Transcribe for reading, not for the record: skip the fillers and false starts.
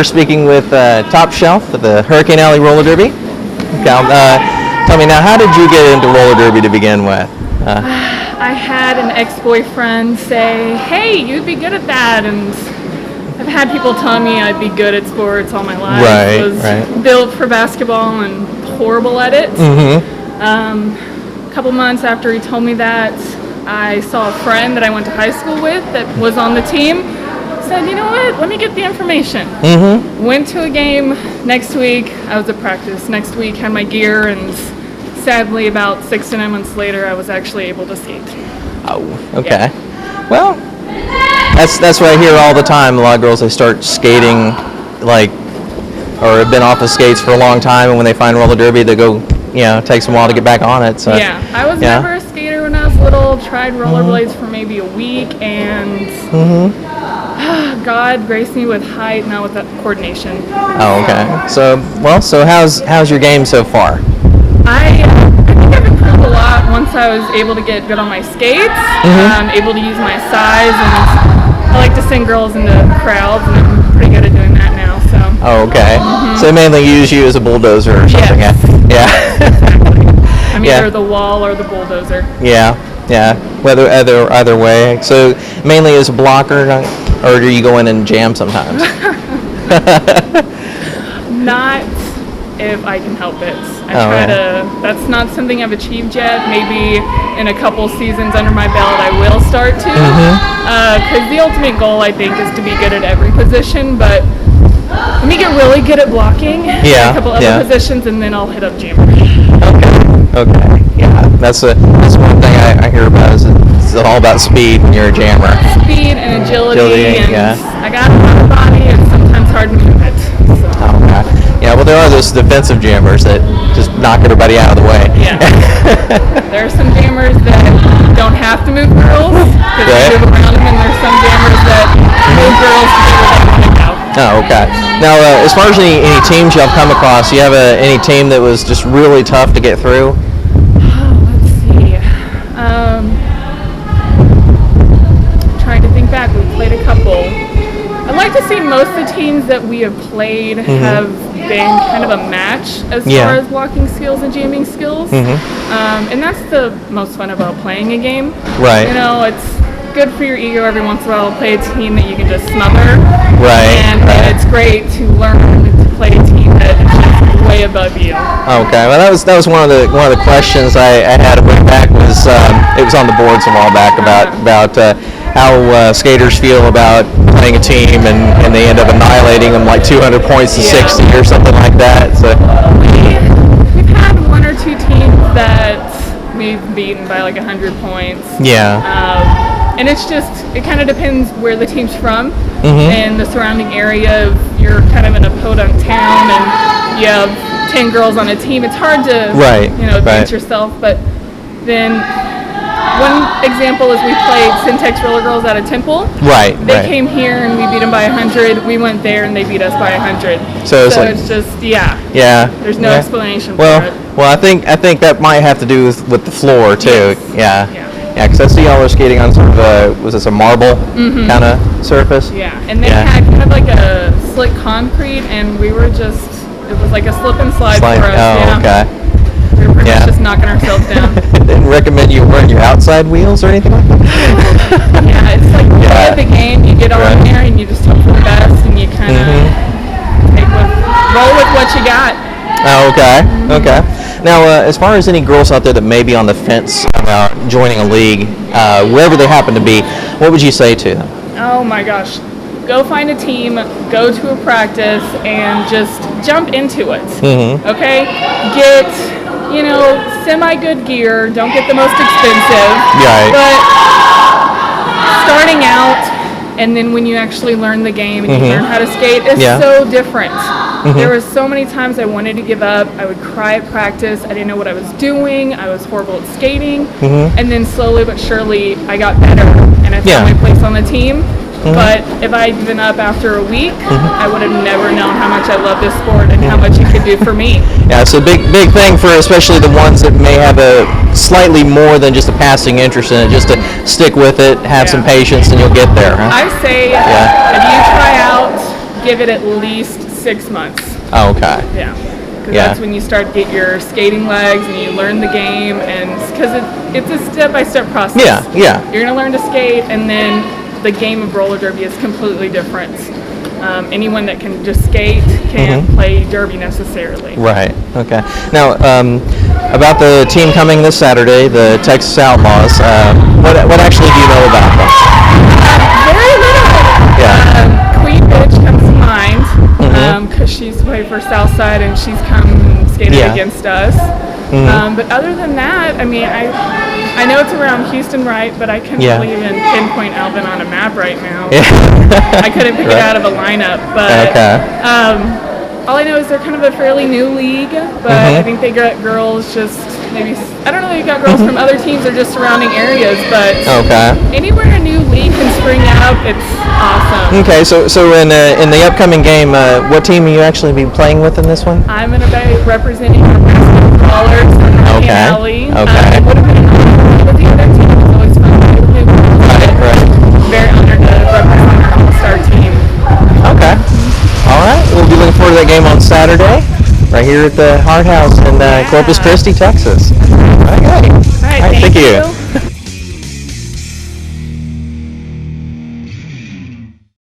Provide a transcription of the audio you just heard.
we're speaking with Top Shelf at the Hurricane Alley Roller Derby. Tell me now, how did you get into roller derby to begin with? I had an ex-boyfriend say, hey, you'd be good at that, and I've had people tell me I'd be good at sports all my life. Right, I was built for basketball and horrible at it. A couple months after he told me that, I saw a friend that I went to high school with that was on the team. Said, you know what, let me get the information. Went to a game next week. I was at practice. Next week, had my gear, and sadly, about 6 to 9 months later, I was actually able to skate. Oh, okay. Yeah. Well, that's what I hear all the time. A lot of girls, they start skating, or have been off of skates for a long time, and when they find roller derby, they go, it takes them a while to get back on it. So yeah, I was never a skater when I was little. Tried rollerblades for maybe a week, and God graced me with height, not with that coordination. Oh, okay. So how's your game so far? I think I've improved a lot once I was able to get good on my skates. Able to use my size, and I like to send girls into crowds, and I'm pretty good at doing that now. So. Oh, okay. So they mainly use you as a bulldozer or something. Yes. Yeah. Exactly. I'm either the wall or the bulldozer. Yeah. Whether either way. So mainly as a blocker, or do you go in and jam sometimes? Not if I can help it. That's not something I've achieved yet. Maybe in a couple seasons under my belt I will start to. Because the ultimate goal, I think, is to be good at every position, but let me get really good at blocking a couple other positions, and then I'll hit up jammer. Okay. Yeah, that's one thing I hear about is it's all about speed when you're a jammer. Speed and agility, and I got a lot of body, and sometimes hard to move it. So. Okay. Yeah, well, there are those defensive jammers that just knock everybody out of the way. Yeah. There are some jammers that don't have to move girls because they move around them, and there's some jammers that move girls to be where they want to go. Oh, okay. Now, as far as any teams you've come across, do you have any team that was just really tough to get through? Let's see. Trying to think back. We played a couple. I'd like to say most of the teams that we have played have been kind of a match as far as blocking skills and jamming skills. And that's the most fun about playing a game. Right. It's good for your ego every once in a while to play a team that you can just smother. Right. And it's great to learn to play a team that is just way above you. Okay. Well, that was one of the questions I had way back was it was on the boards a while back about how skaters feel about playing a team and they end up annihilating them like 200 points to 60 or something like that. So we've had one or two teams that we've beaten by like 100 points. Yeah. And it kind of depends where the team's from and the surrounding area. If you're kind of in a podunk town and you have 10 girls on a team, it's hard to advance yourself. But then one example is we played Syntax Rollergirls out of Temple. Right. They came here and we beat them by 100. We went there and they beat us by 100. So it's just there's no explanation for it. Well, I think that might have to do with the floor too. Yes. Yeah, because I see y'all were skating on sort of was this a marble kind of surface? Yeah, and they had kind of like a slick concrete, and it was like a slip and slide for us. Oh, okay. We were pretty much just knocking ourselves down. Didn't recommend you wearing your outside wheels or anything like that? Yeah, it's like the play of the game. You get on there and you just hope for the best, and you kind of roll with what you got. Oh, okay. Now, as far as any girls out there that may be on the fence about joining a league, wherever they happen to be, what would you say to them? Oh my gosh. Go find a team, go to a practice, and just jump into it. Okay? Get, semi-good gear. Don't get the most expensive. Right. But starting out, and then when you actually learn the game and you learn how to skate, it's so different. There were so many times I wanted to give up. I would cry at practice. I didn't know what I was doing. I was horrible at skating. And then slowly but surely, I got better, and I found my place on the team. But if I had given up after a week, I would have never known how much I love this sport and how much it could do for me. Yeah, it's a big thing for especially the ones that may have a slightly more than just a passing interest in it, just to stick with it, have some patience, and you'll get there. Huh? I say if you try out, give it at least 6 months. Oh, okay. Yeah. Because Yeah. that's when you start to get your skating legs and you learn the game, and because it's a step-by-step process. Yeah, yeah. You're going to learn to skate, and then the game of roller derby is completely different. Anyone that can just skate can't play derby necessarily. Right. Okay. Now, about the team coming this Saturday, the Texas Outlaws. What actually do you know about them? Very little. Yeah. Queen Bitch comes to mind because she's played for Southside and she's come and skated Yeah. against us. But other than that, I mean, I know it's around Houston, right? But I couldn't Yeah. really even pinpoint Alvin on a map right now. Yeah. I couldn't pick it out of a lineup. But Okay. all I know is they're kind of a fairly new league. But I think they got girls just maybe, I don't know if you got girls from other teams or just surrounding areas. But Okay. anywhere a new league can spring up, it's awesome. Okay. So in the upcoming game, what team will you actually be playing with in this one? I'm going to be representing our basketball ballers from Okay. Alley. Okay. It would have been an with the other team. It's always fun to play with new girls. Right. Very honored to represent our all-star team. Okay. All right. We'll be looking forward to that game on Saturday, right here at the Hart House in Corpus Christi, Texas. Okay. All right, Thank you.